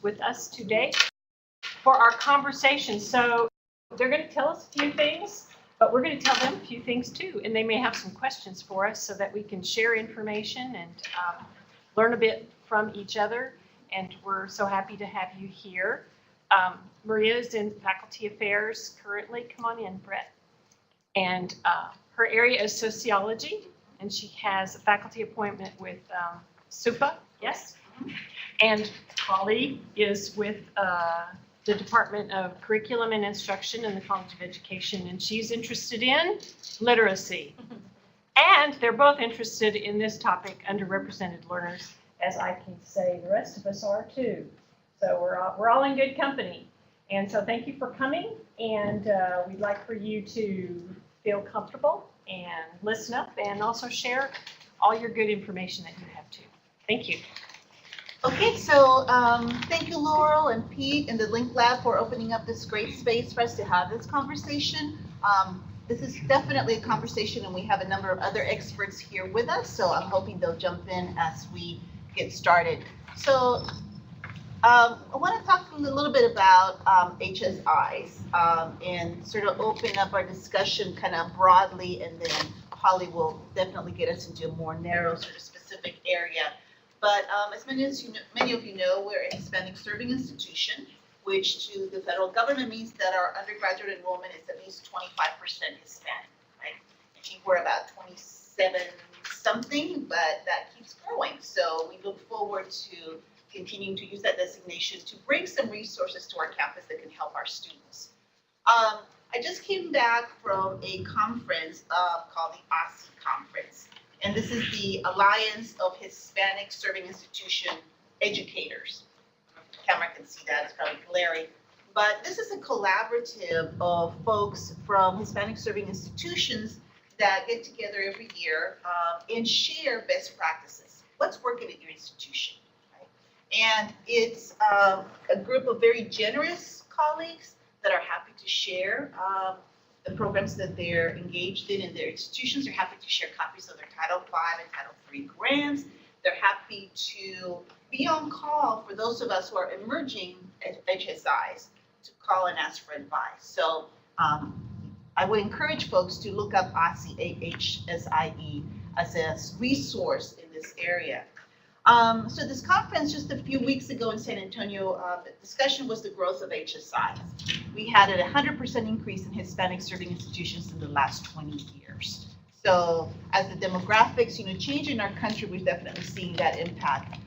with us today for our conversation. So they're going to tell us a few things, but we're going to tell them a few things too. And they may have some questions for us so that we can share information and learn a bit from each other. And we're so happy to have you here. Maria is in Faculty Affairs currently. Come on in, Brett. And her area is sociology, and she has a faculty appointment with SUPA, yes? And Holly is with the Department of Curriculum and Instruction in the College of Education, and she's interested in literacy. And they're both interested in this topic, underrepresented learners, as I can say the rest of us are too. So we're all in good company. And so thank you for coming, and we'd like for you to feel comfortable and listen up and also share all your good information that you have too. Thank you. Okay, so thank you, Laurel and Pete and the Link Lab for opening up this great space for us to have this conversation. This is definitely a conversation, and we have a number of other experts here with us, so I'm hoping they'll jump in as we get started. So I want to talk a little bit about HSIs and sort of open up our discussion kind of broadly, and then Holly will definitely get us into a more narrow sort of specific area. But as many of you know, we're a Hispanic serving institution, which to the federal government means that our undergraduate enrollment is at least 25% Hispanic, right? I think we're about 27 something, but that keeps growing. So we look forward to continuing to use that designation to bring some resources to our campus that can help our students. I just came back from a conference called the OSSI conference. And this is the Alliance of Hispanic Serving Institution Educators. The camera can see that, it's probably glaring. But this is a collaborative of folks from Hispanic serving institutions that get together every year and share best practices. What's working at your institution, right? And it's a group of very generous colleagues that are happy to share the programs that they're engaged in their institutions. They're happy to share copies of their Title V and Title III grants. They're happy to be on call for those of us who are emerging HSIs to call and ask for advice. So I would encourage folks to look up OSSI, HSIE, as a resource in this area. So this conference just a few weeks ago in San Antonio, the discussion was the growth of HSIs. We had a 100% increase in Hispanic serving institutions in the last 20 years. So as the demographics, change in our country, we're definitely seeing that impact.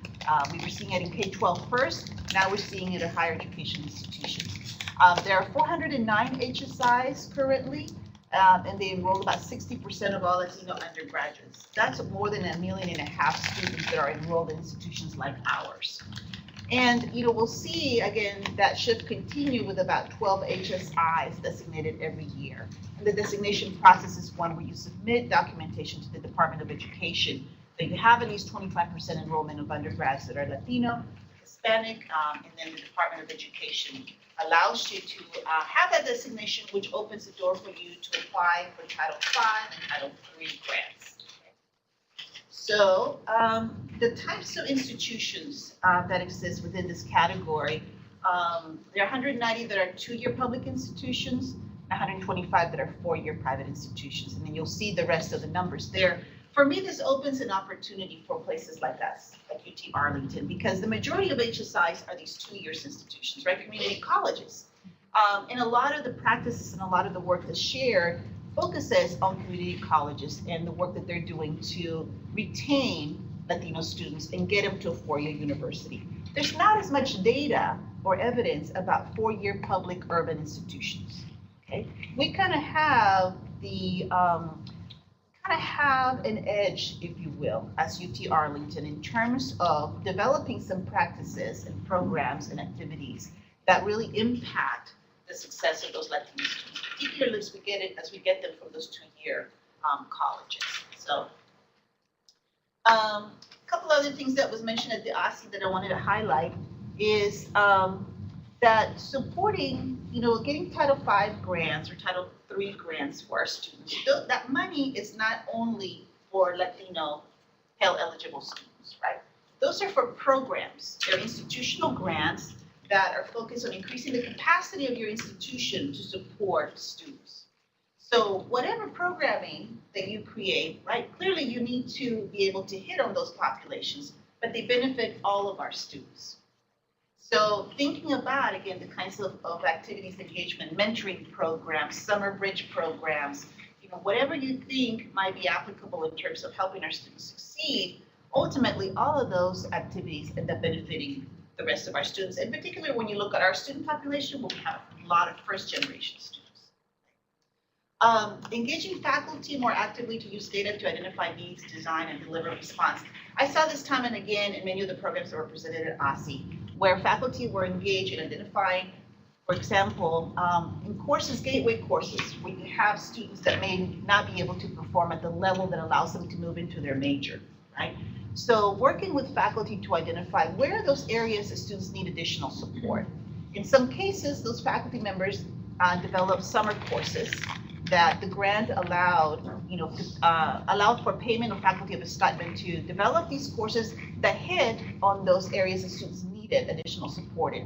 We were seeing it in K-12 first, now we're seeing it at higher education institutions. There are 409 HSIs currently, and they enroll about 60% of all Latino undergraduates. That's more than 1.5 million students that are enrolled in institutions like ours. And we'll see again that shift continue with about 12 HSIs designated every year. And the designation process is one where you submit documentation to the Department of Education that you have at least 25% enrollment of undergrads that are Latino, Hispanic, and then the Department of Education allows you to have that designation, which opens the door for you to apply for Title V and Title III grants. So the types of institutions that exist within this category, there are 190 that are 2-year public institutions, 125 that are 4-year private institutions, and then you'll see the rest of the numbers there. For me, this opens an opportunity for places like us, like UT Arlington, because the majority of HSIs are these 2-year institutions, right? Community colleges. And a lot of the practices and a lot of the work that's shared focuses on community colleges and the work that they're doing to retain Latino students and get them to a 4-year university. There's not as much data or evidence about 4-year public urban institutions. Okay, we kind of have the an edge, if you will, as UT Arlington in terms of developing some practices and programs and activities that really impact the success of those Latino students, particularly as we get them from those 2-year colleges. So a couple other things that was mentioned at the OSSI that I wanted to highlight is that supporting, getting Title V grants or Title III grants for our students, that money is not only for Latino Pell eligible students, right? Those are for programs. They're institutional grants that are focused on increasing the capacity of your institution to support students. So whatever programming that you create, right, clearly you need to be able to hit on those populations, but they benefit all of our students. So thinking about, again, the kinds of activities, engagement, mentoring programs, summer bridge programs, whatever you think might be applicable in terms of helping our students succeed, ultimately all of those activities end up benefiting the rest of our students. In particular, when you look at our student population, we have a lot of first-generation students. Engaging faculty more actively to use data to identify needs, design, and deliver response. I saw this time and again in many of the programs that were presented at OSSE, where faculty were engaged in identifying, for example, in courses, gateway courses, where you have students that may not be able to perform at the level that allows them to move into their major, right? So working with faculty to identify where are those areas that students need additional support. In some cases, those faculty members developed summer courses that the grant allowed, allowed for payment of faculty of a stipend to develop these courses that hit on those areas that students needed additional support in.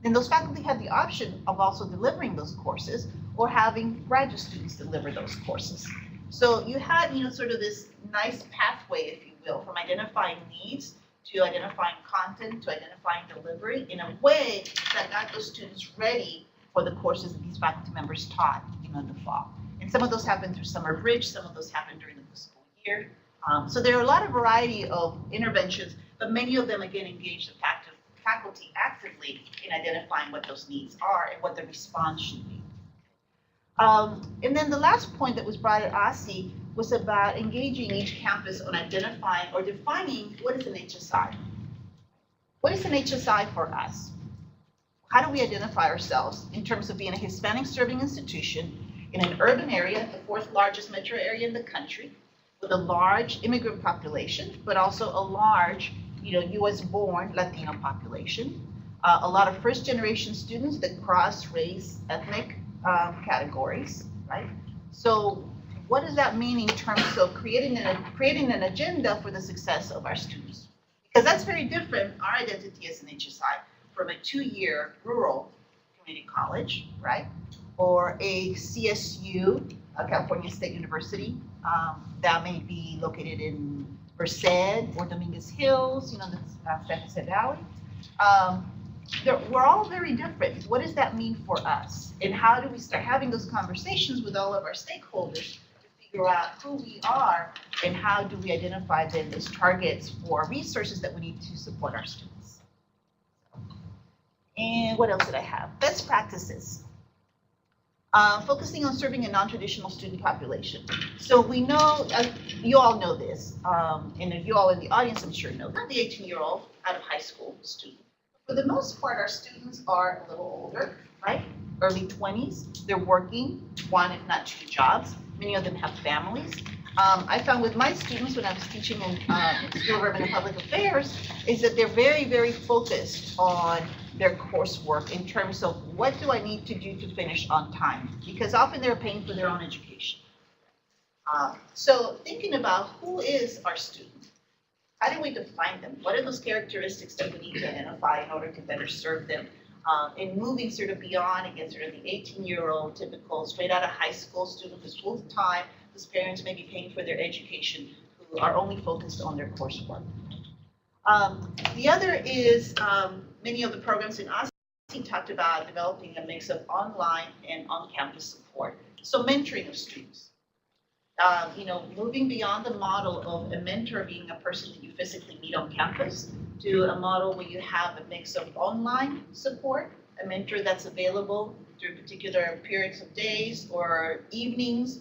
Then those faculty had the option of also delivering those courses or having graduate students deliver those courses. So you had, sort of this nice pathway, if you will, from identifying needs to identifying content to identifying delivery in a way that got those students ready for the courses that these faculty members taught, in the fall. And some of those happened through summer bridge, some of those happened during the school year. So there are a lot of variety of interventions, but many of them, again, engage the faculty actively in identifying what those needs are and what the response should be. And then the last point that was brought at OSSE was about engaging each campus on identifying or defining what is an HSI. What is an HSI for us? How do we identify ourselves in terms of being a Hispanic-serving institution in an urban area, the fourth largest metro area in the country, with a large immigrant population, but also a large, U.S.-born Latino population, a lot of first-generation students that cross race, ethnic categories, right? So what does that mean in terms of creating an agenda for the success of our students? Because that's very different, our identity as an HSI, from a 2-year rural community college, right? Or a CSU, California State University, that may be located in Merced or Dominguez Hills, the San Jose Valley. We're all very different. What does that mean for us? And how do we start having those conversations with all of our stakeholders to figure out who we are and how do we identify then as targets for resources that we need to support our students? And what else did I have? Best practices. Focusing on serving a non-traditional student population. So we know, you all know this, and if you all in the audience, I'm sure know, not the 18-year-old out of high school student. For the most part, our students are a little older, right? Early 20s, they're working 1, if not 2 jobs. Many of them have families. I found with my students when I was teaching in School of Urban and Public Affairs is that they're very, very focused on their coursework in terms of what do I need to do to finish on time, because often they're paying for their own education. So thinking about who is our student, how do we define them? What are those characteristics that we need to identify in order to better serve them? And moving sort of beyond, again, sort of the 18-year-old typical straight out of high school student who's full-time, whose parents may be paying for their education, who are only focused on their coursework. The other is many of the programs in OSSE talked about developing a mix of online and on-campus support. So mentoring of students. Moving beyond the model of a mentor being a person that you physically meet on campus to a model where you have a mix of online support, a mentor that's available during particular periods of days or evenings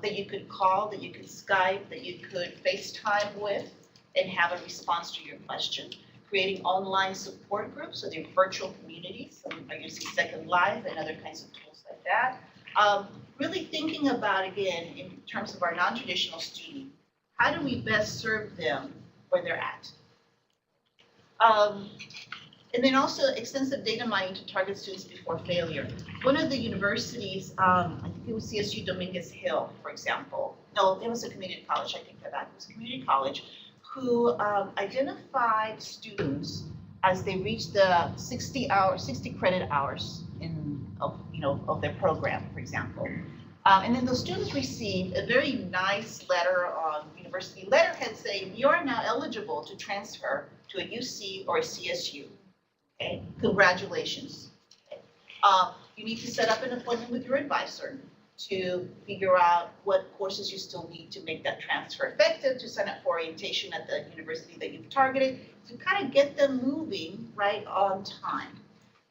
that you could call, that you could Skype, that you could FaceTime with and have a response to your question. Creating online support groups, so they're virtual communities. Some are using Second Life and other kinds of tools like that. Really thinking about, again, in terms of our non-traditional student, how do we best serve them where they're at? And then also extensive data mining to target students before failure. One of the universities, I think it was CSU Dominguez Hill, for example. No, it was a community college, I think that was a community college, who identified students as they reach the 60 credit hours of their program, for example. And then those students receive a very nice letter on university letterhead saying, you are now eligible to transfer to a UC or a CSU. Okay, congratulations. Okay. You need to set up an appointment with your advisor to figure out what courses you still need to make that transfer effective, to sign up for orientation at the university that you've targeted, to kind of get them moving right on time.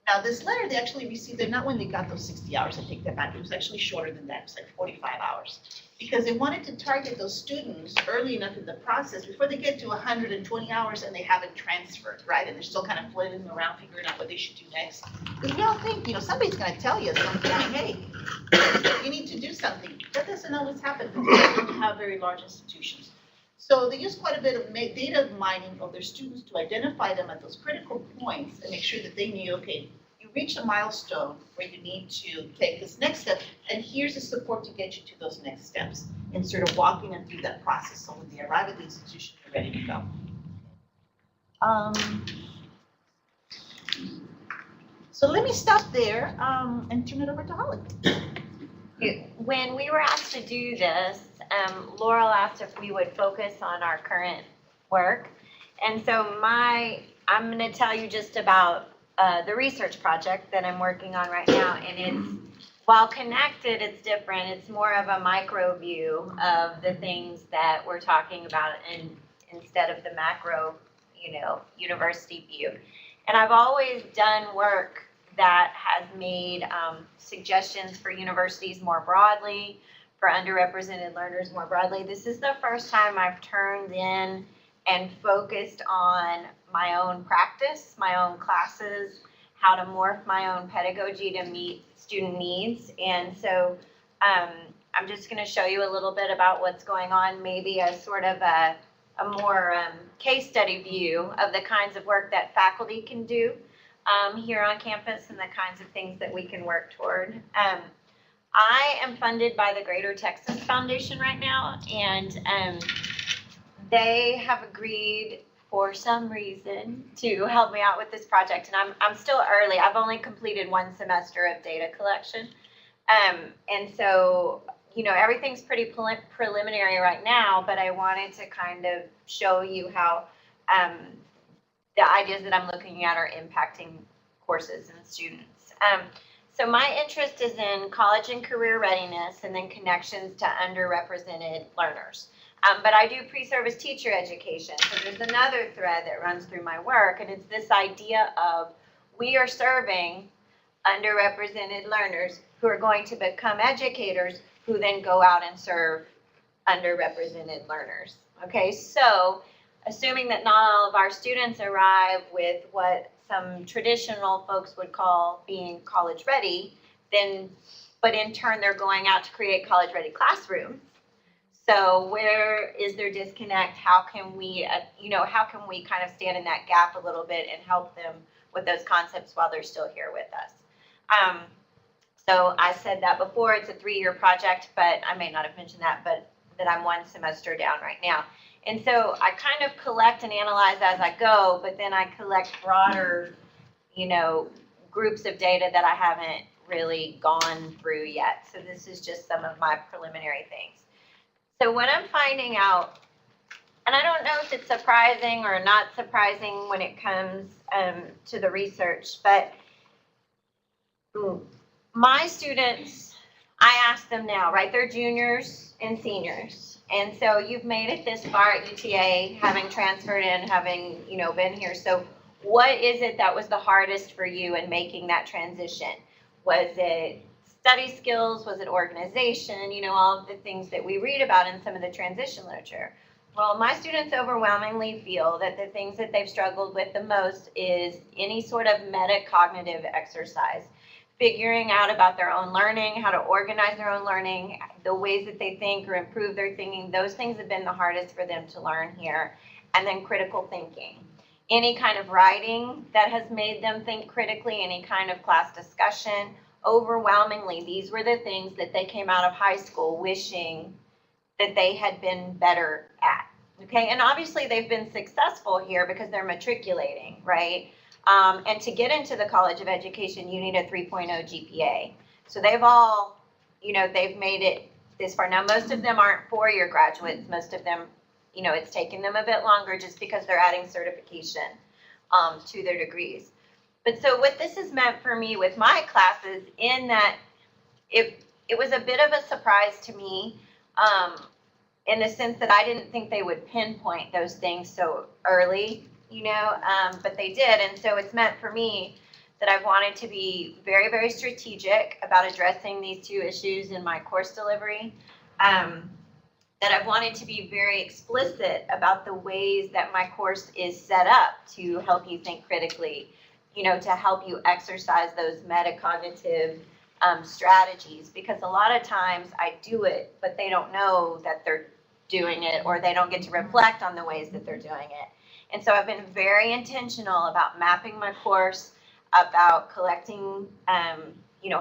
Now, this letter, they actually received it not when they got those 60 hours, I take that back, it was actually shorter than that, it was like 45 hours. Because they wanted to target those students early enough in the process before they get to 120 hours and they haven't transferred, right? And they're still kind of flailing around figuring out what they should do next. Because we all think, somebody's gonna tell you at some point, hey, you need to do something. That doesn't always happen because we don't have very large institutions. So they use quite a bit of data mining of their students to identify them at those critical points and make sure that they knew, okay, you reach a milestone where you need to take this next step, and here's the support to get you to those next steps, and sort of walking them through that process so when they arrive at the institution, they're ready to go. So let me stop there and turn it over to Holly. When we were asked to do this, Laurel asked if we would focus on our current work. And so I'm going to tell you just about the research project that I'm working on right now. And it's, while connected, it's different. It's more of a micro view of the things that we're talking about instead of the macro, university view. And I've always done work that has made suggestions for universities more broadly, for underrepresented learners more broadly. This is the first time I've turned in and focused on my own practice, my own classes, how to morph my own pedagogy to meet student needs. And so I'm just going to show you a little bit about what's going on, maybe as sort of a more case study view of the kinds of work that faculty can do here on campus and the kinds of things that we can work toward. I am funded by the Greater Texas Foundation right now, and they have agreed for some reason to help me out with this project. And I'm still early. I've only completed one semester of data collection. And so, everything's pretty preliminary right now, but I wanted to kind of show you how the ideas that I'm looking at are impacting courses and students. So my interest is in college and career readiness and then connections to underrepresented learners. But I do pre-service teacher education. So there's another thread that runs through my work, and it's this idea of we are serving underrepresented learners who are going to become educators who then go out and serve underrepresented learners. Okay, so assuming that not all of our students arrive with what some traditional folks would call being college ready, but in turn they're going out to create college ready classrooms. So where is their disconnect? How can we, kind of stand in that gap a little bit and help them with those concepts while they're still here with us? So I said that before, it's a 3-year project, but I may not have mentioned that, but that I'm one semester down right now. And so I kind of collect and analyze as I go, but then I collect broader, groups of data that I haven't really gone through yet. So this is just some of my preliminary things. So what I'm finding out, and I don't know if it's surprising or not surprising when it comes to the research, but my students, I ask them now, right? They're juniors and seniors. And so you've made it this far at UTA, having transferred in, having, been here. So what is it that was the hardest for you in making that transition? Was it study skills? Was it organization? All of the things that we read about in some of the transition literature. Well, my students overwhelmingly feel that the things that they've struggled with the most is any sort of metacognitive exercise. Figuring out about their own learning, how to organize their own learning, the ways that they think or improve their thinking, those things have been the hardest for them to learn here. And then critical thinking. Any kind of writing that has made them think critically, any kind of class discussion, overwhelmingly, these were the things that they came out of high school wishing that they had been better at. Okay, and obviously they've been successful here because they're matriculating, right? And to get into the College of Education, you need a 3.0 GPA. So they've all, they've made it this far. Now, most of them aren't four-year graduates. Most of them, it's taken them a bit longer just because they're adding certification to their degrees. But so what this has meant for me with my classes, in that it was a bit of a surprise to me, in the sense that I didn't think they would pinpoint those things so early, but they did. And so it's meant for me that I've wanted to be very, very strategic about addressing these two issues in my course delivery, that I've wanted to be very explicit about the ways that my course is set up to help you think critically, to help you exercise those metacognitive strategies, because a lot of times I do it, but they don't know that they're doing it, or they don't get to reflect on the ways that they're doing it. And so I've been very intentional about mapping my course, about collecting,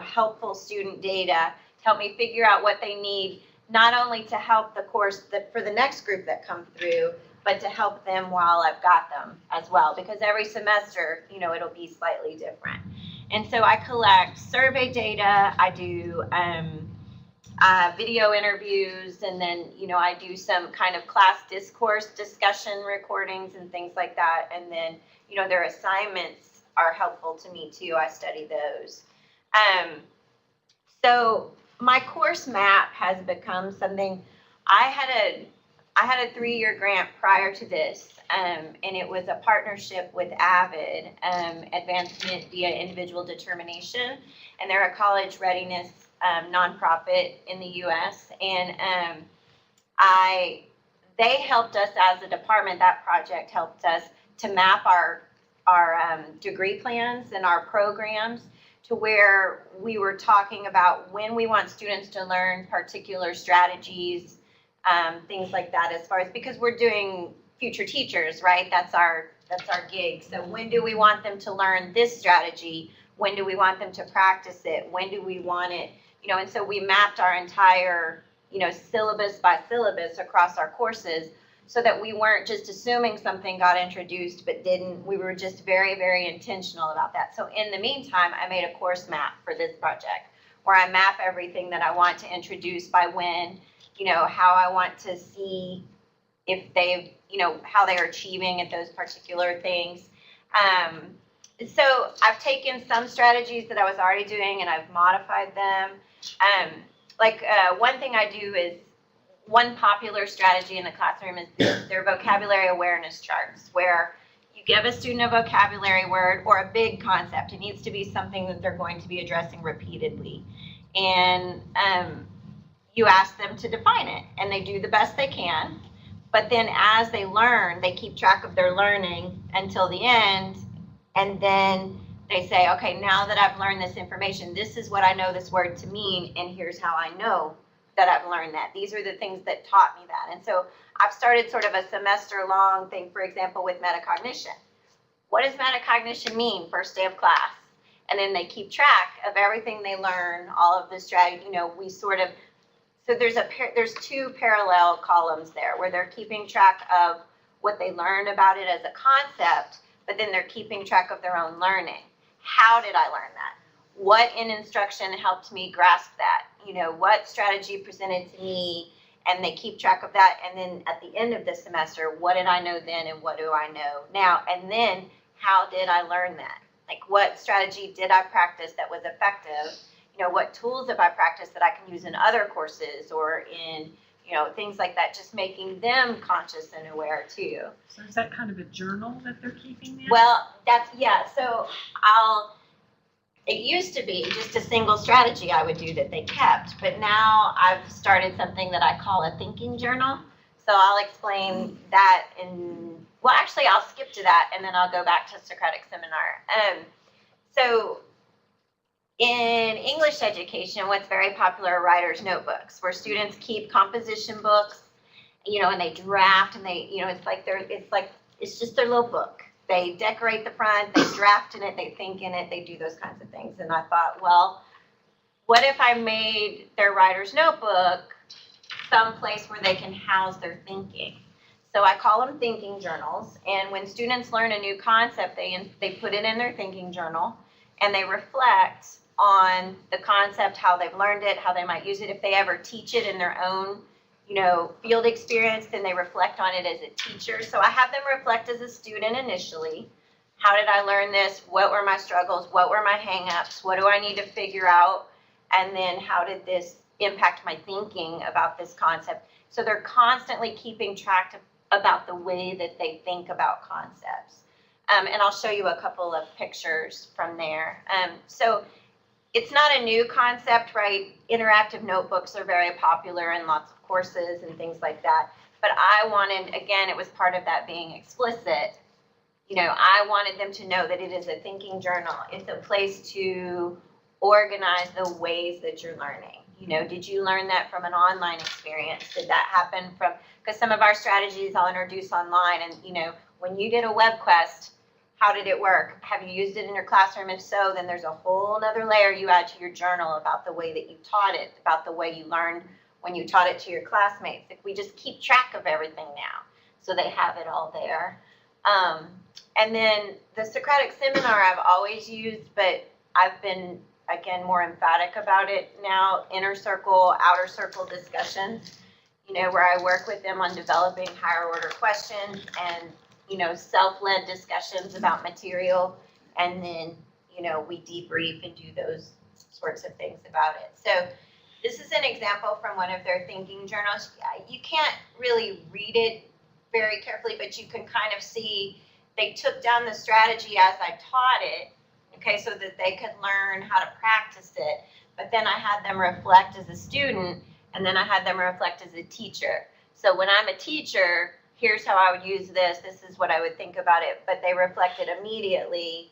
helpful student data to help me figure out what they need, not only to help the course for the next group that comes through, but to help them while I've got them as well, because every semester, it'll be slightly different. And so I collect survey data, I do video interviews, and then, I do some kind of class discourse discussion recordings and things like that. And then, their assignments are helpful to me too. I study those. So my course map has become something. I had a 3-year grant prior to this, and it was a partnership with AVID, Advancement via Individual Determination, and they're a college readiness nonprofit in the U.S. And they helped us as a department. That project helped us to map our degree plans and our programs to where we were talking about when we want students to learn particular strategies, things like that, as far as, because we're doing future teachers, right? That's our gig. So when do we want them to learn this strategy? When do we want them to practice it? When do we want it? And so we mapped our entire, syllabus by syllabus across our courses, so that we weren't just assuming something got introduced but didn't. We were just very, very intentional about that. So in the meantime, I made a course map for this project where I map everything that I want to introduce by when, how I want to see if they've, how they're achieving at those particular things. So I've taken some strategies that I was already doing and I've modified them. One thing I do is, one popular strategy in the classroom is their vocabulary awareness charts, where you give a student a vocabulary word or a big concept. It needs to be something that they're going to be addressing repeatedly. And you ask them to define it, and they do the best they can. But then as they learn, they keep track of their learning until the end. And then they say, okay, now that I've learned this information, this is what I know this word to mean, and here's how I know that I've learned that. These are the things that taught me that. And so I've started sort of a semester-long thing, for example, with metacognition. What does metacognition mean first day of class? And then they keep track of everything they learn, all of the strategy. We sort of, so there's two parallel columns there where they're keeping track of what they learned about it as a concept, but then they're keeping track of their own learning. How did I learn that? What in instruction helped me grasp that? What strategy presented to me, and they keep track of that. And then at the end of the semester, what did I know then and what do I know now? And then how did I learn that? Like, what strategy did I practice that was effective? What tools have I practiced that I can use in other courses or in, things like that, just making them conscious and aware too. So is that kind of a journal that they're keeping there? Well, so it used to be just a single strategy I would do that they kept, but now I've started something that I call a thinking journal. So I'll explain that actually I'll skip to that and then I'll go back to Socratic Seminar. So in English education, what's very popular are writer's notebooks, where students keep composition books, and they draft, and they, it's just their little book. They decorate the front, they draft in it, they think in it, they do those kinds of things. And I thought, well, what if I made their writer's notebook someplace where they can house their thinking? So I call them thinking journals. And when students learn a new concept, they put it in their thinking journal and they reflect on the concept, how they've learned it, how they might use it. If they ever teach it in their own, field experience, then they reflect on it as a teacher. So I have them reflect as a student initially. How did I learn this? What were my struggles? What were my hang-ups? What do I need to figure out? And then how did this impact my thinking about this concept? So they're constantly keeping track about the way that they think about concepts. And I'll show you a couple of pictures from there. So it's not a new concept, right? Interactive notebooks are very popular in lots of courses and things like that. But I wanted, again, it was part of that being explicit. I wanted them to know that it is a thinking journal. It's a place to organize the ways that you're learning. Did you learn that from an online experience? Did that happen from, because some of our strategies I'll introduce online, and when you did a web quest, how did it work? Have you used it in your classroom? If so, then there's a whole other layer you add to your journal about the way that you taught it, about the way you learned when you taught it to your classmates. If we just keep track of everything now, so they have it all there. And then the Socratic seminar I've always used, but I've been, again, more emphatic about it now, inner circle, outer circle discussions, where I work with them on developing higher order questions and self-led discussions about material, and then, we debrief and do those sorts of things about it. So this is an example from one of their thinking journals. You can't really read it very carefully, but you can kind of see they took down the strategy as I taught it, okay, so that they could learn how to practice it. But then I had them reflect as a student, and then I had them reflect as a teacher. So when I'm a teacher, here's how I would use this. This is what I would think about it. But they reflected immediately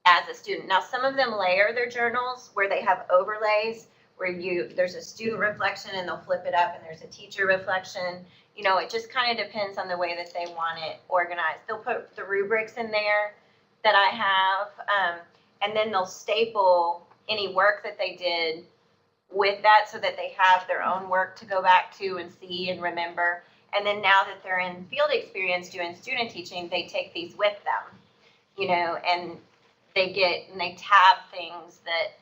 as a student. Now, some of them layer their journals where they have overlays where there's a student reflection and they'll flip it up, and there's a teacher reflection. It just kind of depends on the way that they want it organized. They'll put the rubrics in there that I have, and then they'll staple any work that they did with that so that they have their own work to go back to and see and remember. And then now that they're in field experience doing student teaching, they take these with them, and they tab things that,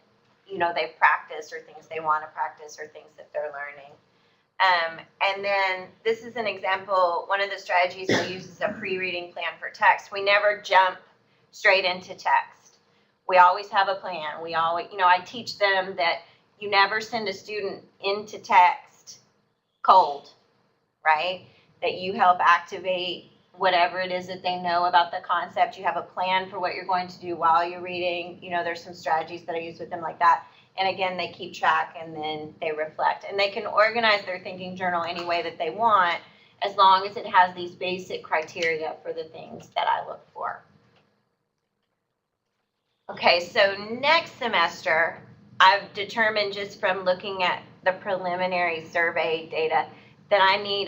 they've practiced, or things they want to practice, or things that they're learning. And then this is an example. One of the strategies we use is a pre-reading plan for text. We never jump straight into text. We always have a plan. We always, I teach them that you never send a student into text cold, right? That you help activate whatever it is that they know about the concept. You have a plan for what you're going to do while you're reading. There's some strategies that I use with them like that. And again, they keep track and then they reflect. And they can organize their thinking journal any way that they want, as long as it has these basic criteria for the things that I look for. Okay, so next semester, I've determined just from looking at the preliminary survey data that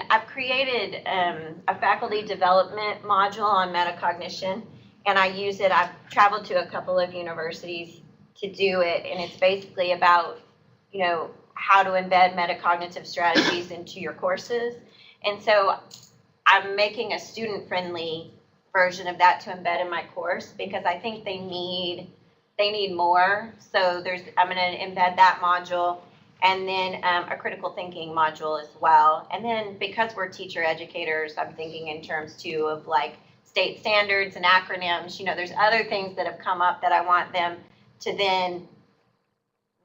I've created a faculty development module on metacognition, and I use it. I've traveled to a couple of universities to do it, and it's basically about, how to embed metacognitive strategies into your courses. And so I'm making a student-friendly version of that to embed in my course, because I think they need more. So I'm going to embed that module, and then a critical thinking module as well. And then because we're teacher educators, I'm thinking in terms too of like state standards and acronyms. There's other things that have come up that I want them to then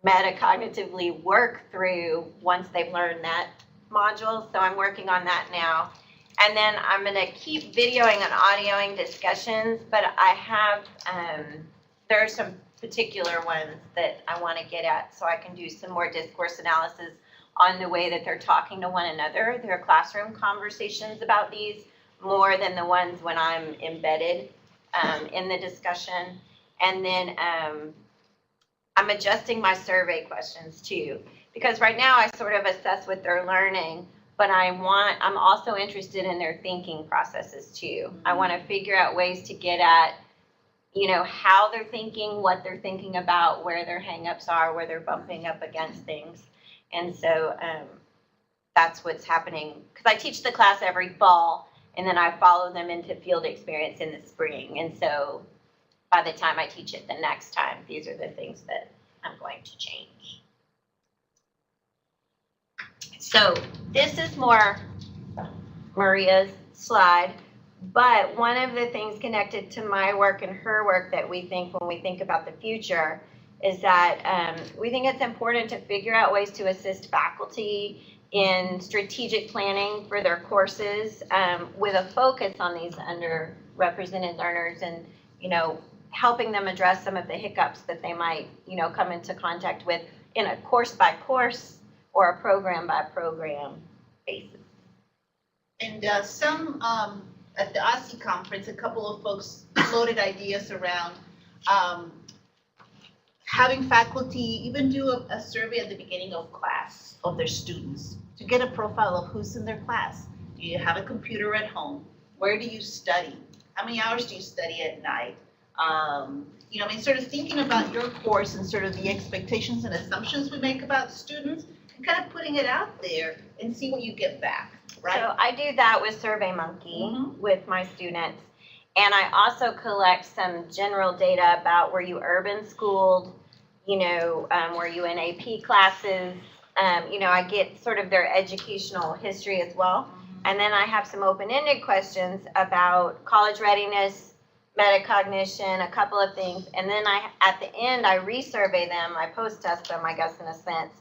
metacognitively work through once they've learned that module. So I'm working on that now. And then I'm going to keep videoing and audioing discussions, but I have, there are some particular ones that I want to get at, so I can do some more discourse analysis on the way that they're talking to one another, their classroom conversations about these, more than the ones when I'm embedded in the discussion. And then I'm adjusting my survey questions too, because right now I sort of assess what they're learning, but I'm also interested in their thinking processes too. I want to figure out ways to get at, how they're thinking, what they're thinking about, where their hangups are, where they're bumping up against things. And so that's what's happening, because I teach the class every fall, and then I follow them into field experience in the spring. And so by the time I teach it the next time, these are the things that I'm going to change. So this is more Maria's slide, but one of the things connected to my work and her work that we think when we think about the future is that we think it's important to figure out ways to assist faculty in strategic planning for their courses with a focus on these underrepresented learners and, helping them address some of the hiccups that they might, come into contact with in a course by course or a program by program basis. And some, at the OSCE conference, a couple of folks floated ideas around having faculty even do a survey at the beginning of class of their students to get a profile of who's in their class. Do you have a computer at home? Where do you study? How many hours do you study at night? Sort of thinking about your course and sort of the expectations and assumptions we make about students and kind of putting it out there and see what you get back, right? So I do that with SurveyMonkey with my students. And I also collect some general data about were you urban schooled, were you in AP classes? I get sort of their educational history as well. And then I have some open-ended questions about college readiness, metacognition, a couple of things. And then at the end, I resurvey them, I post-test them, I guess, in a sense.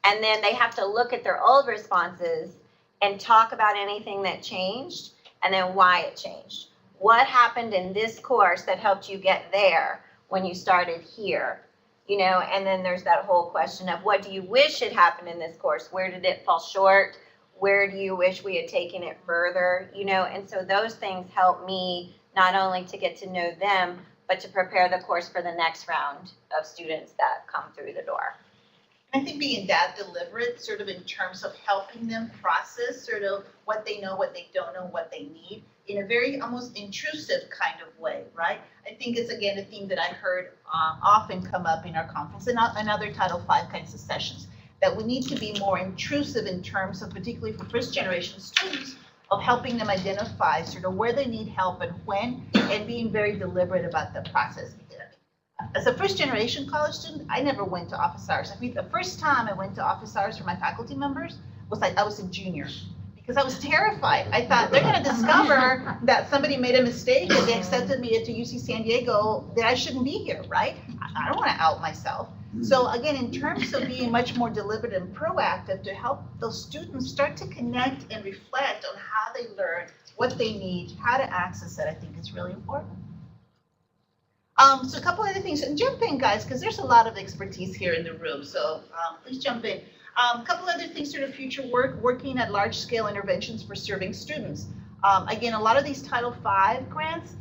And then they have to look at their old responses and talk about anything that changed and then why it changed. What happened in this course that helped you get there when you started here? And then there's that whole question of what do you wish had happened in this course? Where did it fall short? Where do you wish we had taken it further? And so those things help me not only to get to know them, but to prepare the course for the next round of students that come through the door. I think being that deliberate, sort of in terms of helping them process sort of what they know, what they don't know, what they need, in a very almost intrusive kind of way, right? I think it's, again, a theme that I heard often come up in our conference and other Title V kinds of sessions, that we need to be more intrusive in terms of, particularly for first-generation students, of helping them identify sort of where they need help and when, and being very deliberate about the process. As a first-generation college student, I never went to office hours. I mean, the first time I went to office hours for my faculty members was like I was a junior, because I was terrified. I thought they're going to discover that somebody made a mistake and they accepted me to UC San Diego, that I shouldn't be here, right? I don't want to out myself. So again, in terms of being much more deliberate and proactive to help those students start to connect and reflect on how they learn, what they need, how to access it, I think is really important. So a couple other things, and jump in, guys, because there's a lot of expertise here in the room, so please jump in. A couple other things sort of future work, working at large-scale interventions for serving students. Again, a lot of these Title V grants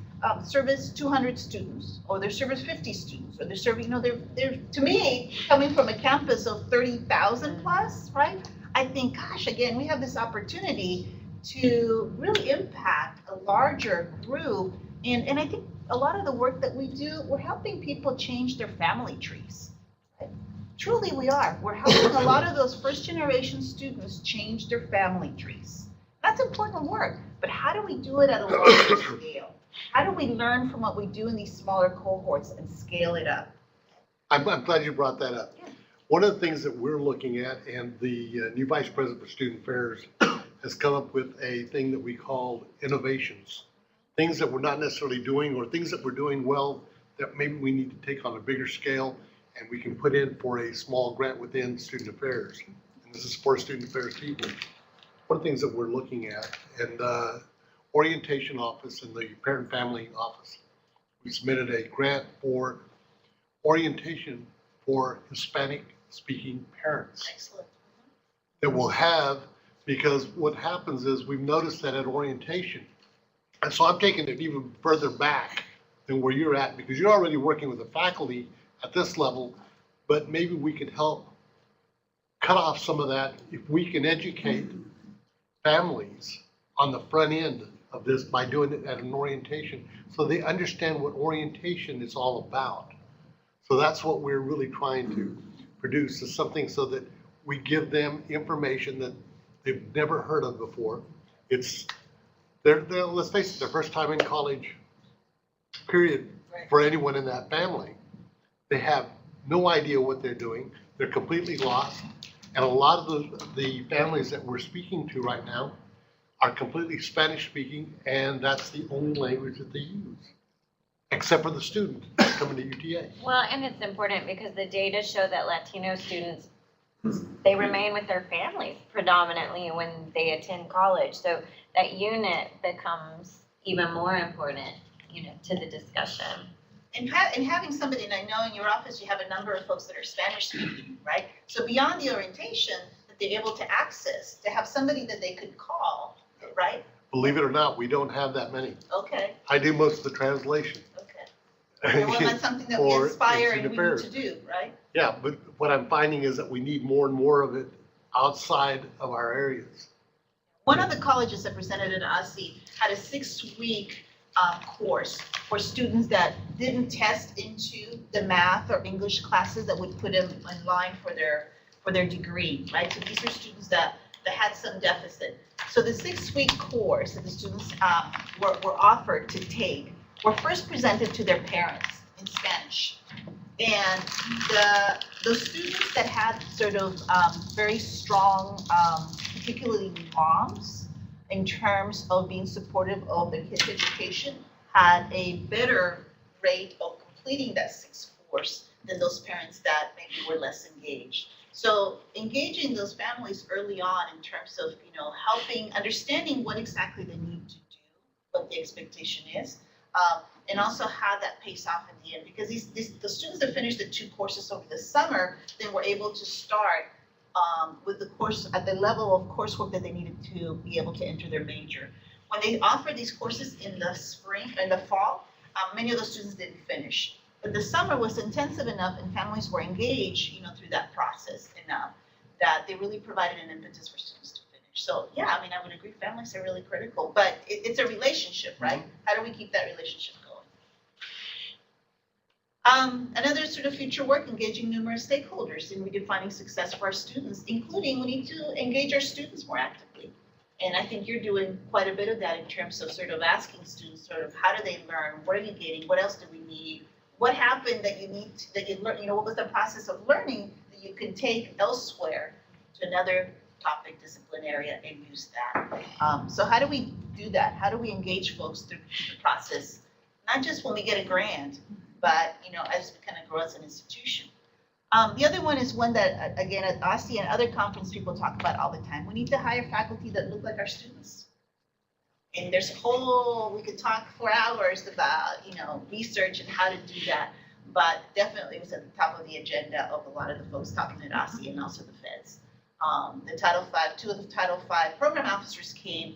service 200 students, or they service 50 students, or they're serving, they're, to me, coming from a campus of 30,000 plus, right? I think, gosh, again, we have this opportunity to really impact a larger group, and I think a lot of the work that we do, we're helping people change their family trees. Right? Truly we are. We're helping a lot of those first-generation students change their family trees. That's important work, but how do we do it at a larger scale? How do we learn from what we do in these smaller cohorts and scale it up? I'm glad you brought that up. Yeah. One of the things that we're looking at, and the new Vice President for Student Affairs has come up with a thing that we call innovations. Things that we're not necessarily doing, or things that we're doing well that maybe we need to take on a bigger scale, and we can put in for a small grant within Student Affairs. And this is for Student Affairs people. One of the things that we're looking at, and Orientation Office and the Parent Family Office, we submitted a grant for orientation for Hispanic-speaking parents. Excellent. That we'll have, because what happens is we've noticed that at orientation, and so I'm taking it even further back than where you're at, because you're already working with the faculty at this level, but maybe we could help cut off some of that if we can educate families on the front end of this by doing it at an orientation, so they understand what orientation is all about. So that's what we're really trying to produce, is something so that we give them information that they've never heard of before. It's let's face it, their first time in college, period, Right. for anyone in that family. They have no idea what they're doing. They're completely lost. And a lot of the families that we're speaking to right now are completely Spanish speaking, and that's the only language that they use, except for the students coming to UTA. Well, and it's important because the data show that Latino students, they remain with their families predominantly when they attend college. So that unit becomes even more important, to the discussion. And having somebody, and I know in your office you have a number of folks that are Spanish speaking, right? So beyond the orientation that they're able to access, to have somebody that they could call, right? Believe it or not, we don't have that many. Okay, I do most of the translation. okay. Well, that's something that we For aspire and student we need affairs. to do, right? Yeah, but what I'm finding is that we need more and more of it outside of our areas. One of the colleges that presented at OSCE had a 6-week course for students that didn't test into the math or English classes that would put them in line for their degree, right? So these are students that had some deficit. So the 6-week course that the students were offered to take were first presented to their parents in Spanish. And the students that had sort of very strong, particularly moms, in terms of being supportive of their kids' education, had a better rate of completing that 6 course than those parents that maybe were less engaged. So engaging those families early on in terms of, helping, understanding what exactly they need to do, what the expectation is, and also how that pays off in the end. Because the students that finished the 2 courses over the summer, then were able to start with the course at the level of coursework that they needed to be able to enter their major. When they offered these courses in the spring, in the fall, many of those students didn't finish. But the summer was intensive enough and families were engaged, through that process enough that they really provided an impetus for students to finish. So yeah, I would agree, families are really critical, but it's a relationship, right? How do we keep that relationship going? Another sort of future work, engaging numerous stakeholders in redefining success for our students, including we need to engage our students more actively. And I think you're doing quite a bit of that in terms of sort of asking students sort of how do they learn, what are you getting, what else do we need, what happened that you need to, that you learn, what was the process of learning that you can take elsewhere to another topic, discipline area and use that. So how do we do that? How do we engage folks through the process? Not just when we get a grant, but as we kind of grow as an institution. The other one is one that, again, at OSCE and other conference people talk about all the time. We need to hire faculty that look like our students. And there's we could talk for hours about, research and how to do that. But definitely it was at the top of the agenda of a lot of the folks talking at OSCE and also the feds. The Title V, 2 of the Title V program officers came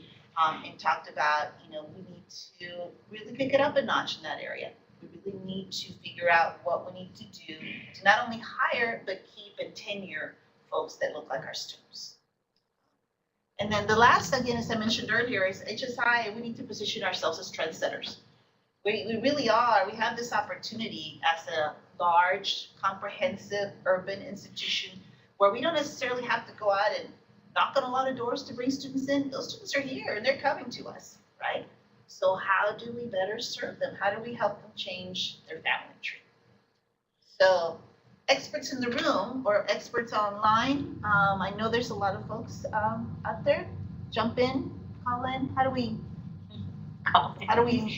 and talked about, we need to really pick it up a notch in that area. We really need to figure out what we need to do to not only hire, but keep and tenure folks that look like our students. And then the last, again, as I mentioned earlier, is HSI, we need to position ourselves as trendsetters. We really are. We have this opportunity as a large, comprehensive urban institution where we don't necessarily have to go out and knock on a lot of doors to bring students in. Those students are here and they're coming to us, right? So how do we better serve them? How do we help them change their family tree? So experts in the room or experts online, I know there's a lot of folks out there. Jump in, call in. How do we?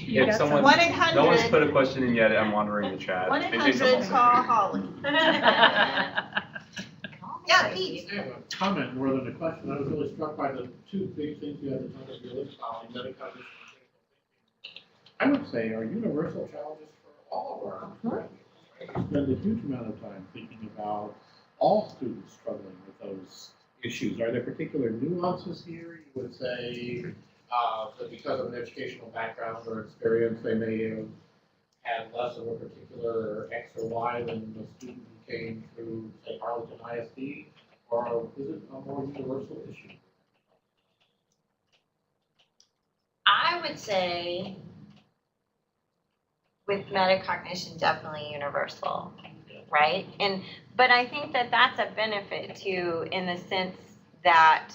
Yeah, someone, 1-800. no one's put a question in yet. I'm wondering the chat. 1-800 call Holly. Yeah, Pete. I have a comment more than a question. I was really struck by the 2 big things you had at the top of your list, Holly, metacognition. I would say are universal challenges for all of our undergraduates. I spend a huge amount of time thinking about all students struggling with those issues. Are there particular nuances here? You would say that because of an educational background or experience, they may have had less of a particular X or Y than the student who came through, say, Arlington ISD, or is it a more universal issue? I would say with metacognition, definitely universal, right? But I think that that's a benefit too, in the sense that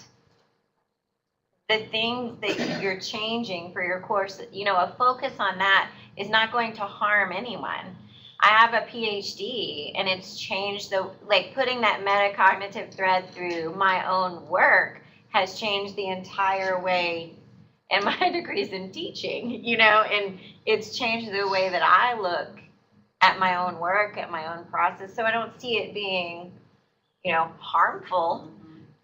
the things that you're changing for your course, you know, a focus on that is not going to harm anyone. I have a PhD and it's changed like putting that metacognitive thread through my own work has changed the entire way, and my degree's in teaching, you know, and it's changed the way that I look at my own work, at my own process. So I don't see it being, you know, harmful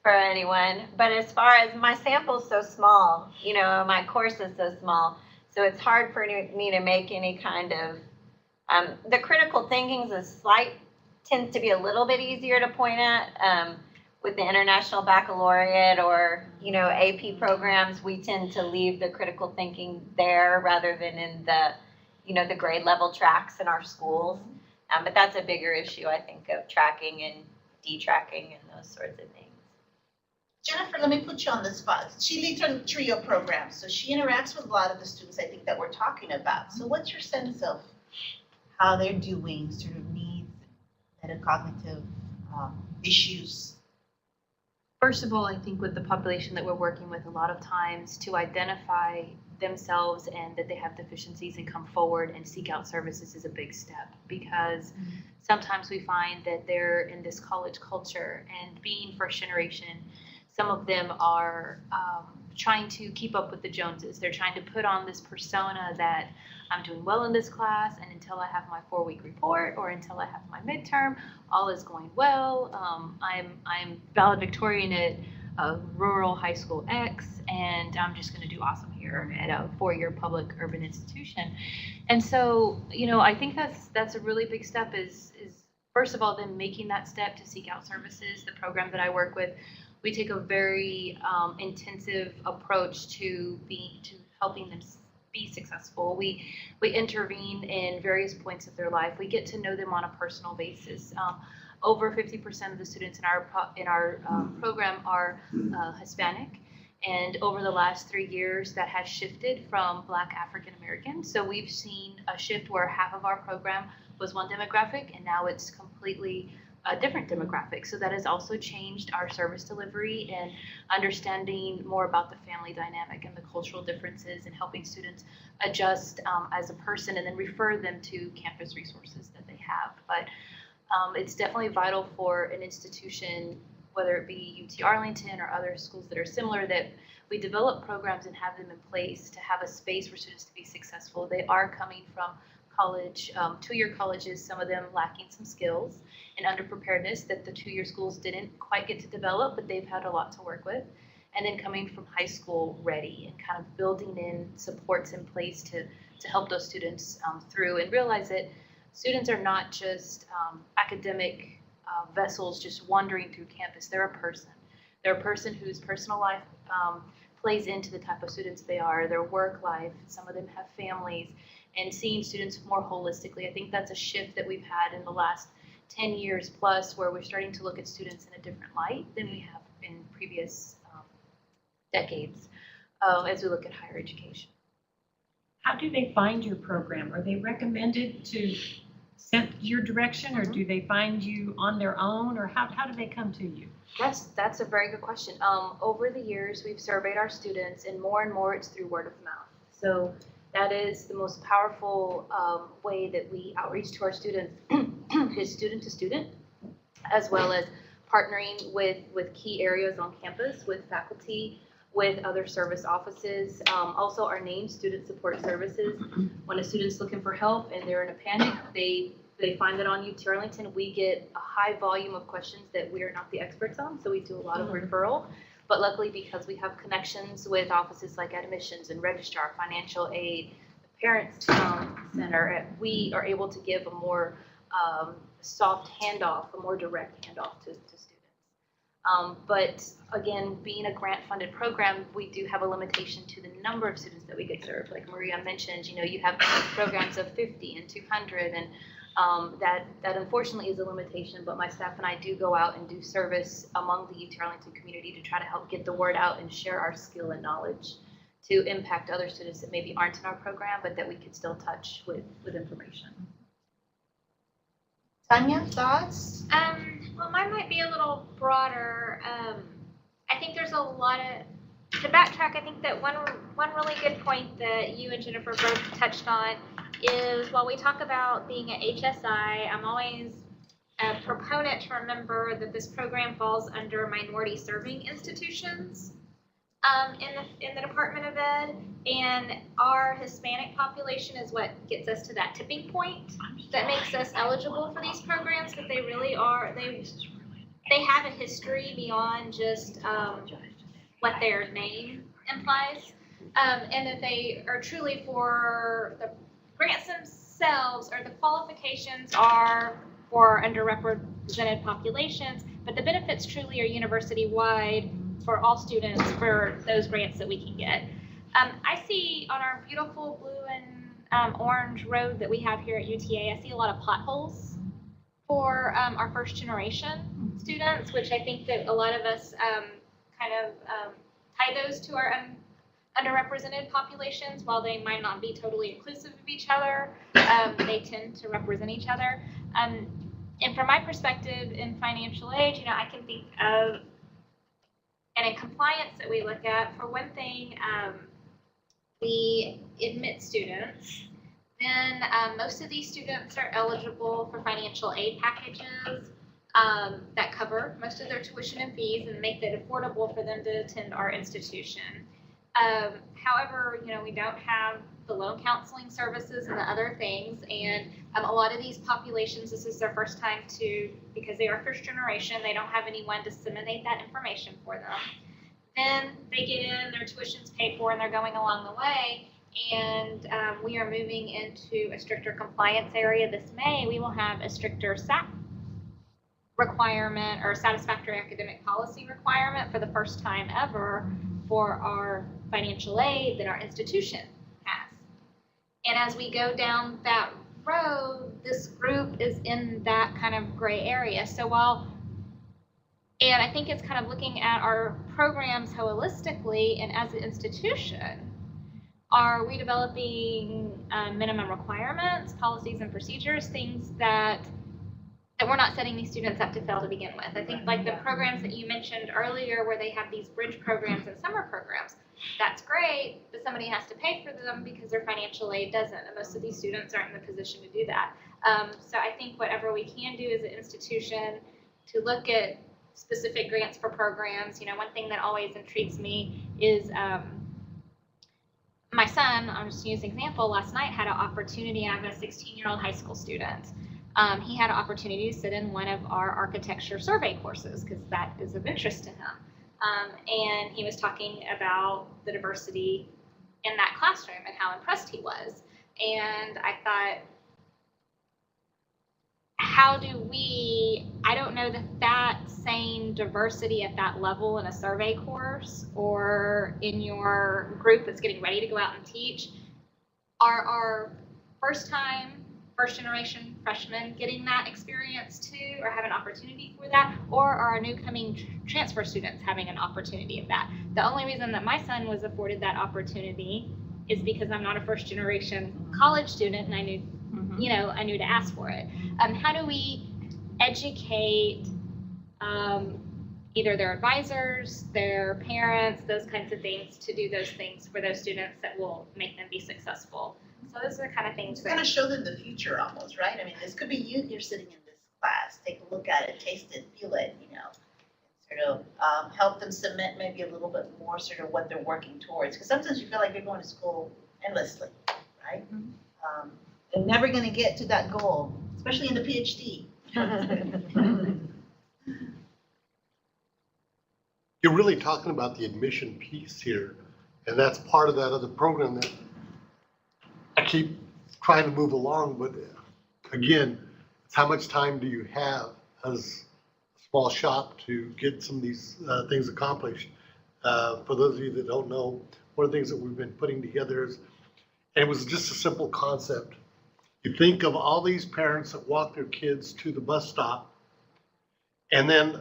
for anyone. But as far as my sample's so small, you know, my course is so small, so it's hard for me to make any kind of, the critical thinking tends to be a little bit easier to point at. With the International Baccalaureate or, you know, AP programs, we tend to leave the critical thinking there rather than in the, you know, the grade level tracks in our schools. But that's a bigger issue, I think, of tracking and detracking and those sorts of things. Jennifer, let me put you on the spot. She leads our TRIO program, so she interacts with a lot of the students I think that we're talking about. So what's your sense of how they're doing, sort of needs, metacognitive issues? First of all, I think with the population that we're working with, a lot of times to identify themselves and that they have deficiencies and come forward and seek out services is a big step, because sometimes we find that they're in this college culture, and being first generation, some of them are trying to keep up with the Joneses. They're trying to put on this persona that I'm doing well in this class, and until I have my 4-week report or until I have my midterm, all is going well. I'm valedictorian at rural high school X, and I'm just going to do awesome here at a 4-year public urban institution. And so, you know, I think that's a really big step is first of all, them making that step to seek out services. The program that I work with, we take a very intensive approach to helping them be successful. We intervene in various points of their life. We get to know them on a personal basis. Over 50% of the students in our program are Hispanic, and over the last 3 years, that has shifted from Black African American. So we've seen a shift where half of our program was one demographic, and now it's completely a different demographic. So that has also changed our service delivery and understanding more about the family dynamic and the cultural differences, and helping students adjust as a person, and then refer them to campus resources that they have. But it's definitely vital for an institution, whether it be UT Arlington or other schools that are similar, that we develop programs and have them in place to have a space for students to be successful. They are coming from college, 2-year colleges, some of them lacking some skills and underpreparedness that the 2-year schools didn't quite get to develop, but they've had a lot to work with. And then coming from high school ready and kind of building in supports in place to help those students through, and realize that students are not just academic vessels just wandering through campus. They're a person. They're a person whose personal life plays into the type of students they are, their work life. Some of them have families, and seeing students more holistically. I think that's a shift that we've had in the last 10 years plus, where we're starting to look at students in a different light than we have in previous decades as we look at higher education. How do they find your program? Are they recommended to send your direction, or do they find you on their own, or how do they come to you? That's a very good question. Over the years, we've surveyed our students, and more it's through word of mouth. So that is the most powerful way that we outreach to our students is student to student, as well as partnering with key areas on campus, with faculty, with other service offices. Also our named Student Support Services. When a student's looking for help and they're in a panic, they find that on UT Arlington, we get a high volume of questions that we are not the experts on, so we do a lot of referral. But luckily, because we have connections with offices like admissions and registrar, financial aid, the parents center, we are able to give a more soft handoff, a more direct handoff to students. But again, being a grant-funded program, we do have a limitation to the number of students that we could serve. Like Maria mentioned, you know, you have programs of 50 and 200, and that unfortunately is a limitation. But my staff and I do go out and do service among the UT Arlington community to try to help get the word out and share our skill and knowledge to impact other students that maybe aren't in our program, but that we could still touch with information. Tanya, thoughts? Well, mine might be a little broader. I think there's a lot of to backtrack, I think that one really good point that you and Jennifer both touched on is while we talk about being at HSI, I'm always a proponent to remember that this program falls under minority serving institutions in the Department of Ed, and our Hispanic population is what gets us to that tipping point that makes us eligible for these programs, but they really are, they have a history beyond just what their name implies, and that they are truly for the grants themselves, or the qualifications are for underrepresented populations, but the benefits truly are university-wide for all students for those grants that we can get. I see on our beautiful blue and orange road that we have here at UTA, I see a lot of potholes for our first generation students, which I think that a lot of us tie those to our underrepresented populations. While they might not be totally inclusive of each other, they tend to represent each other. And from my perspective in financial aid, I can think of, and in compliance that we look at, for one thing, we admit students. Then most of these students are eligible for financial aid packages that cover most of their tuition and fees and make it affordable for them to attend our institution. However, we don't have the loan counseling services and the other things, and a lot of these populations, this is their first time because they are first generation, they don't have anyone to disseminate that information for them. Then they get in, their tuition's paid for, and they're going along the way, and we are moving into a stricter compliance area this May. We will have a stricter SAP requirement, or satisfactory academic policy requirement, for the first time ever for our financial aid that our institution has. And as we go down that road, this group is in that kind of gray area. So and I think it's kind of looking at our programs holistically, and as an institution, are we developing minimum requirements, policies and procedures, things that we're not setting these students up to fail to begin with. I think like the programs that you mentioned earlier, where they have these bridge programs and summer programs, that's great, but somebody has to pay for them because their financial aid doesn't, and most of these students aren't in the position to do that. So I think whatever we can do as an institution to look at specific grants for programs. One thing that always intrigues me is my son, I'll just use an example, last night had an opportunity. I have a 16-year-old high school student. He had an opportunity to sit in one of our architecture survey courses because that is of interest to him. And he was talking about the diversity in that classroom and how impressed he was. And I thought, how do we, I don't know that same diversity at that level in a survey course or in your group that's getting ready to go out and teach, are our first generation freshmen getting that experience too, or have an opportunity for that, or are our new coming transfer students having an opportunity of that? The only reason that my son was afforded that opportunity is because I'm not a first generation college student, and I knew, I knew to ask for it. How do we educate either their advisors, their parents, those kinds of things, to do those things for those students that will make them be successful? So those are the kind of things it's gonna show them the future almost, right? I mean, this could be you here sitting in this class. Take a look at it, taste it, feel it, sort of help them cement maybe a little bit more sort of what they're working towards. Because sometimes you feel like you're going to school endlessly, right? Mm-hmm. They're never gonna get to that goal, especially in the PhD. You're really talking about the admission piece here, and that's part of that other program that I keep trying to move along, but again, it's how much time do you have as a small shop to get some of these things accomplished. For those of you that don't know, one of the things that we've been putting together is, and it was just a simple concept. You think of all these parents that walk their kids to the bus stop, and then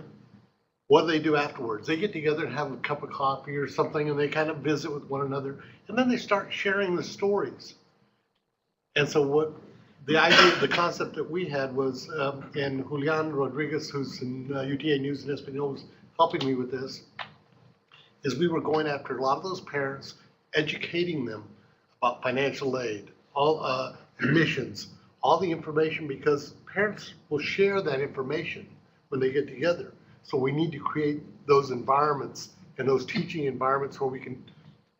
what do they do afterwards? They get together and have a cup of coffee or something, and they kind of visit with one another, and then they start sharing the stories. And so what the idea, the concept that we had was, and Julian Rodriguez, who's in UTA News and Espanol, was helping me with this, is we were going after a lot of those parents, educating them about financial aid, all admissions, all the information, because parents will share that information when they get together. So we need to create those environments and those teaching environments where we can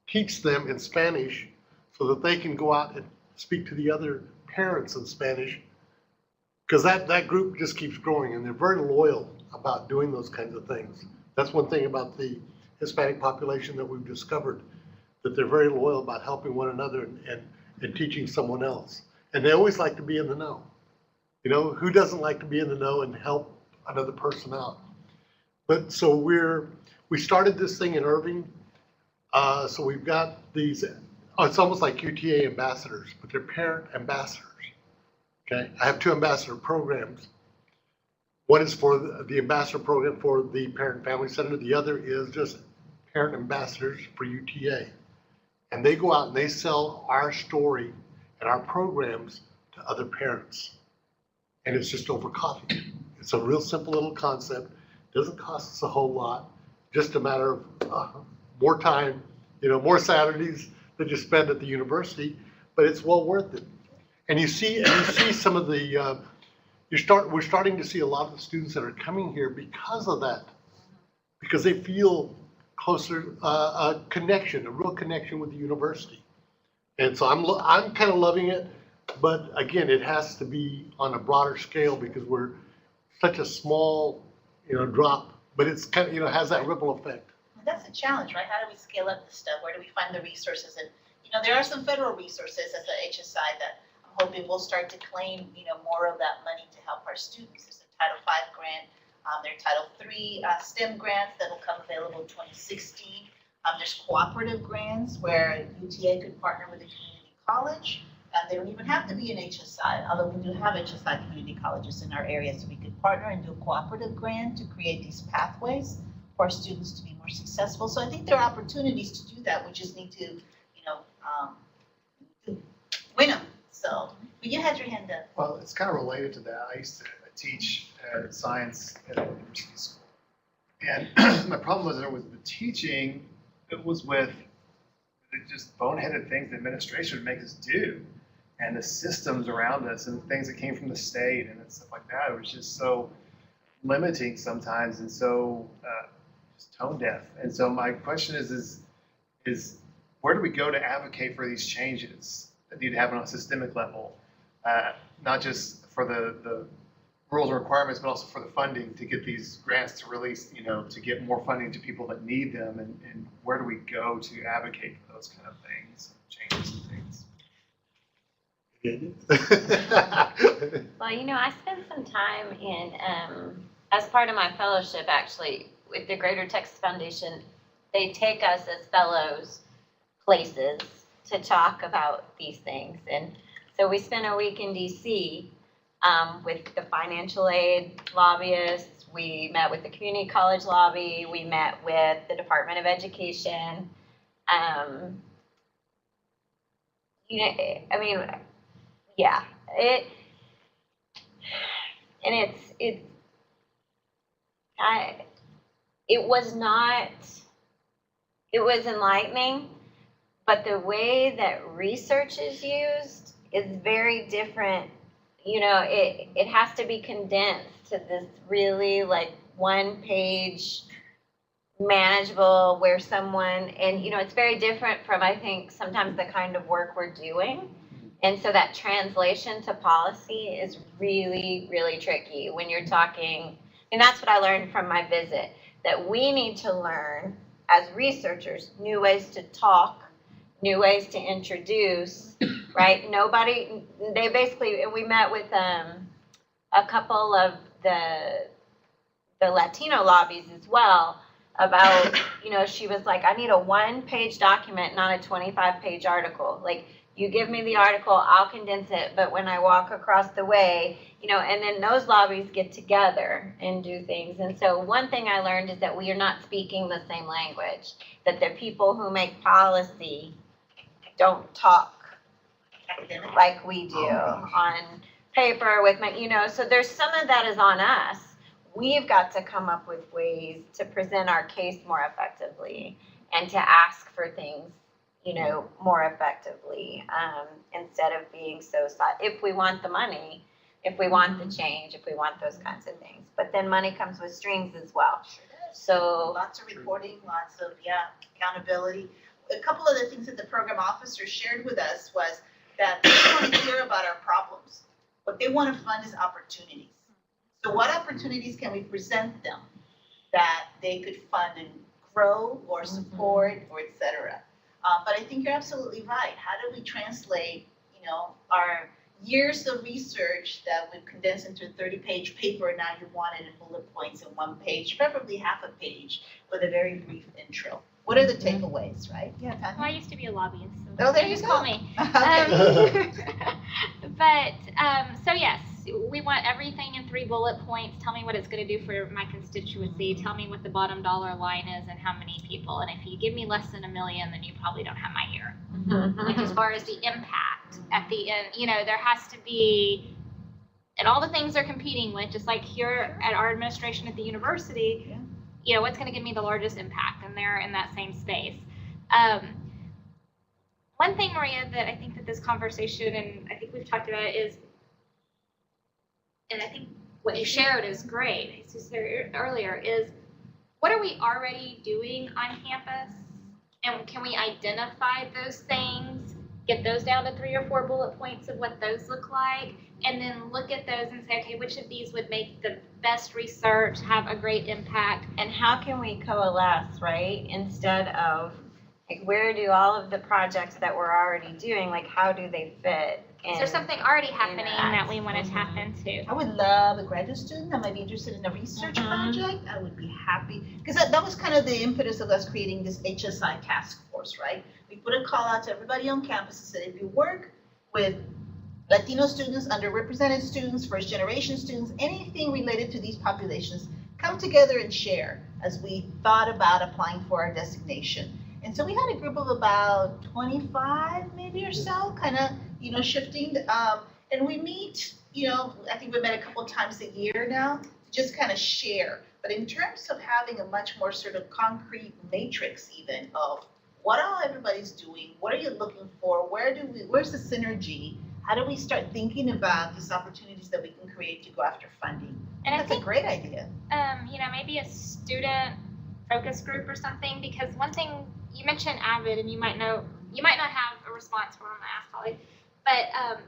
teach them in Spanish so that they can go out and speak to the other parents in Spanish, because that group just keeps growing and they're very loyal about doing those kinds of things. That's one thing about the Hispanic population that we've discovered, that they're very loyal about helping one another and teaching someone else. And they always like to be in the know. You know, who doesn't like to be in the know and help another person out? But so we started this thing in Irving. So we've got these, it's almost like UTA ambassadors, but they're parent ambassadors. Okay, I have 2 ambassador programs. One is for the ambassador program for the Parent Family Center. The other is just parent ambassadors for UTA. And they go out and they sell our story and our programs to other parents. And it's just over coffee. It's a real simple little concept. Doesn't cost us a whole lot. Just a matter of more time, you know, more Saturdays that you spend at the university, but it's well worth it. And you see some of the, we're starting to see a lot of the students that are coming here because of that, because they feel closer, a connection, a real connection with the university. And so I'm kind of loving it, but again, it has to be on a broader scale because we're such a small, you know, drop, but it's kind of, you know, has that ripple effect. That's a challenge, right? How do we scale up this stuff? Where do we find the resources? And, you know, there are some federal resources as a HSI that I'm hoping we'll start to claim, you know, more of that money to help our students. There's a Title V grant, there are Title III STEM grants that will come available in 2016. There's cooperative grants where UTA could partner with a community college. They don't even have to be an HSI, although we do have HSI community colleges in our area, so we could partner and do a cooperative grant to create these pathways for our students to be more successful. So I think there are opportunities to do that. We just need to, you know, to win them. So, but you had your hand up. Well, it's kind of related to that. I used to teach science at a university school. And my problem wasn't with the teaching, it was with just boneheaded things the administration would make us do. And the systems around us and the things that came from the state and stuff like that. It was just so limiting sometimes and so just tone deaf. And so my question is where do we go to advocate for these changes that need to happen on a systemic level? Not just for the rules and requirements, but also for the funding to get these grants to release, you know, to get more funding to people that need them. And where do we go to advocate for those kind of things, changes and things? Well, you know, I spent some time in, as part of my fellowship actually, with the Greater Texas Foundation. They take us as fellows places to talk about these things. And so we spent a week in DC with the financial aid lobbyists. We met with the community college lobby. We met with the Department of Education. You know, I mean, yeah, it was enlightening, but the way that research is used is very different. You know, it has to be condensed to this really like 1-page manageable where someone, and you know, it's very different from, I think, sometimes the kind of work we're doing. And so that translation to policy is really, really tricky when you're talking, and that's what I learned from my visit, that we need to learn as researchers new ways to talk, new ways to introduce, right? They basically, and we met with a couple of the Latino lobbies as well about, you know, she was like, I need a 1-page document, not a 25-page article. Like, you give me the article, I'll condense it, but when I walk across the way, you know, and then those lobbies get together and do things. And so one thing I learned is that we are not speaking the same language, that the people who make policy don't talk like we do on paper with my, you know, so there's some of that is on us. We've got to come up with ways to present our case more effectively. and to ask for things, you know, more effectively, instead of being so, if we want the money, if we want the change, if we want those kinds of things. But then money comes with strings as well. So Lots of reporting, lots of, accountability. A couple of the things that the program officer shared with us was that they want to hear about our problems. What they want to fund is opportunities. So what opportunities can we present them that they could fund and grow or support or et cetera? But I think you're absolutely right. How do we translate, you know, our years of research that we've condensed into a 30-page paper, and now you want it in bullet points in one page, preferably half a page, with a very brief intro? What are the takeaways, right? Yeah, Tanya? Well, I used to be a lobbyist, so Oh, there you just go. call me. Okay. So yes, we want everything in 3 bullet points. Tell me what it's going to do for my constituency. Tell me what the bottom dollar line is and how many people. And if you give me less than $1 million, then you probably don't have my ear. Like as far as the impact at the end, you know, there has to be, and all the things they're competing with, just like here at our administration at the university, you know, what's going to give me the largest impact, and they're in that same space. One thing, Maria, that I think that this conversation, and I think we've talked about it, is, and I think what you shared is great, as you said earlier, is what are we already doing on campus? And can we identify those things, get those down to 3 or 4 bullet points of what those look like, and then look at those and say, okay, which of these would make the best research, have a great impact? and how can we coalesce, right? Instead of, like, where do all of the projects that we're already doing, like, how do they fit? Is there something already happening that interact. we want to tap into? I would love a graduate student that might be interested in a research project. I would be happy, because that was kind of the impetus of us creating this HSI task force, right? We put a call out to everybody on campus and said, if you work with Latino students, underrepresented students, first generation students, anything related to these populations, come together and share as we thought about applying for our designation. And so we had a group of about 25 maybe or so, kind of, you know, shifting. And we meet, you know, I think we met a couple times a year now, to just kind of share. But in terms of having a much more sort of concrete matrix even of what all everybody's doing, what are you looking for, where's the synergy? How do we start thinking about these opportunities that we can create to go after funding? And I That's think, a great idea. you know, maybe a student focus group or something, because one thing, you mentioned AVID, and you might not have a response for what I'm going to ask Holly, but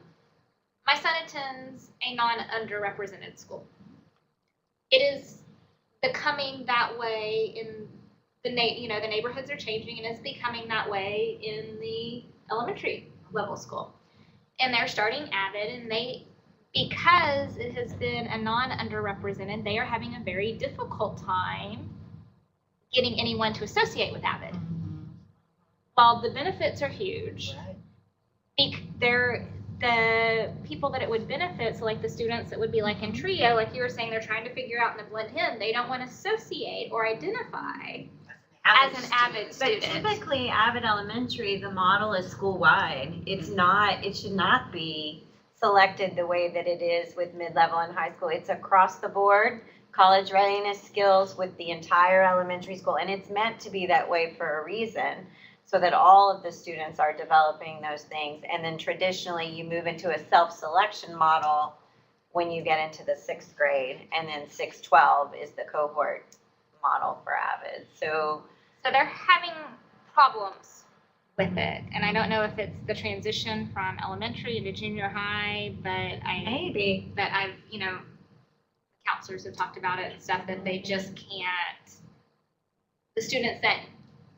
my son attends a non-underrepresented school. It is becoming that way in the neighborhoods are changing, and it's becoming that way in the elementary level school. And they're starting AVID, and because it has been a non-underrepresented, they are having a very difficult time getting anyone to associate with AVID. While the benefits are huge, the people that it would benefit, so like the students that would be like in TRIO, like you were saying, they're trying to figure out in the blend in, they don't want to associate or identify as an AVID student. But typically, AVID Elementary, the model is school-wide. It should not be selected the way that it is with mid-level and high school. It's across the board, college readiness skills with the entire elementary school, and it's meant to be that way for a reason, so that all of the students are developing those things. And then traditionally, you move into a self-selection model when you get into the 6th grade, and then 6-12 is the cohort model for AVID. So they're having problems with it, and I don't know if it's the transition from elementary into junior high, but I've, you know, counselors have talked about it and stuff, that they just can't, the students that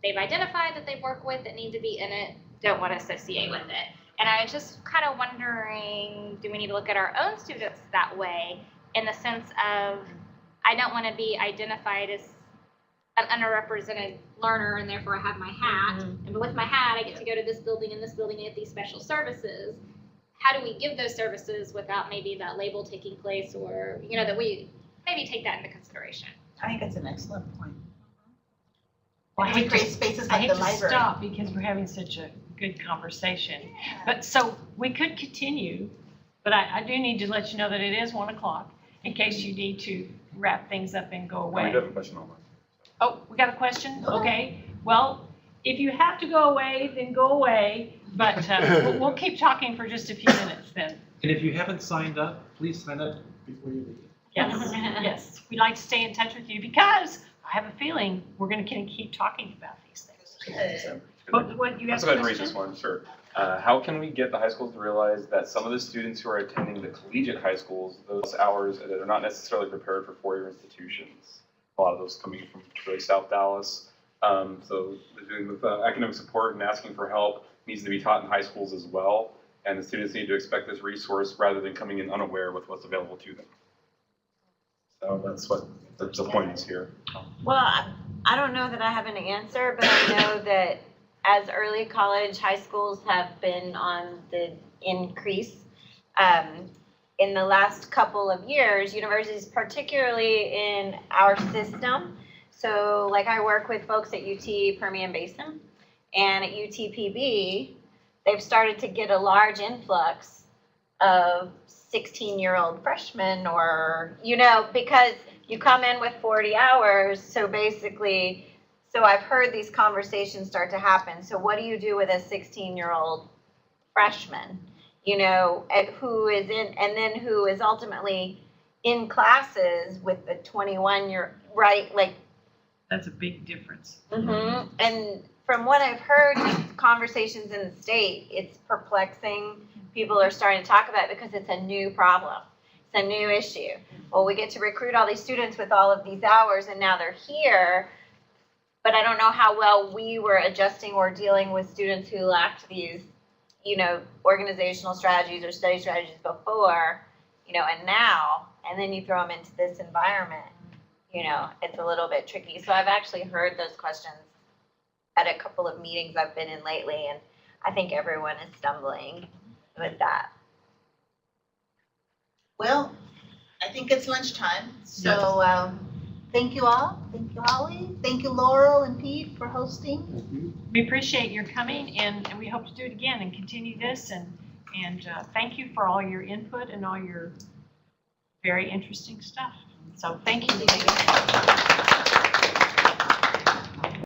they've identified that they work with that need to be in it don't want to associate with it. And I was just kind of wondering, do we need to look at our own students that way, in the sense of, I don't want to be identified as an underrepresented learner, and therefore I have my hat, and with my hat I get to go to this building and get these special services. How do we give those services without maybe that label taking place, or, you know, that we maybe take that into consideration? I think that's an excellent point. Well, I We hate create to- spaces I like hate the to library. stop because we're having such a good conversation. But so we could continue, but I do need to let you know that it is 1 o'clock in case you need to wrap things up and go We away. do have a question online. Oh, we got a question? Okay. Well, if you have to go away, then go away, but we'll keep talking for just a few minutes then. And if you haven't signed up, please sign up before you leave. Yes, yes, we'd like to stay in touch with you because I have a feeling we're going to keep talking about these things. What you have So a I'd raise question? this one, sure. How can we get the high schools to realize that some of the students who are attending the collegiate high schools, those hours that are not necessarily prepared for four-year institutions? A lot of those coming from really South Dallas. So doing with academic support and asking for help needs to be taught in high schools as well. And the students need to expect this resource rather than coming in unaware with what's available to them. So that's what the point is here. Well, I don't know that I have an answer, but I know that as early college, high schools have been on the increase. In the last couple of years, universities, particularly in our system, so like I work with folks at UT Permian Basin and at UTPB, they've started to get a large influx of 16-year-old freshmen or, because you come in with 40 hours, so basically, so I've heard these conversations start to happen. So what do you do with a 16-year-old freshman, who is in, and then who is ultimately in classes with the 21-year, right? Like, That's a big difference. mm-hmm. And from what I've heard, just conversations in the state, it's perplexing. People are starting to talk about it because it's a new problem. It's a new issue. Well, we get to recruit all these students with all of these hours, and now they're here. But I don't know how well we were adjusting or dealing with students who lacked these, organizational strategies or study strategies before, and now, and then you throw them into this environment, it's a little bit tricky. So I've actually heard those questions at a couple of meetings I've been in lately, and I think everyone is stumbling with that. Well, I think it's lunchtime, so thank you all. Thank you, Holly. Thank you, Laurel and Pete, for hosting. We appreciate your coming, and we hope to do it again and continue this. And thank you for all your input and all your very interesting stuff. So thank you.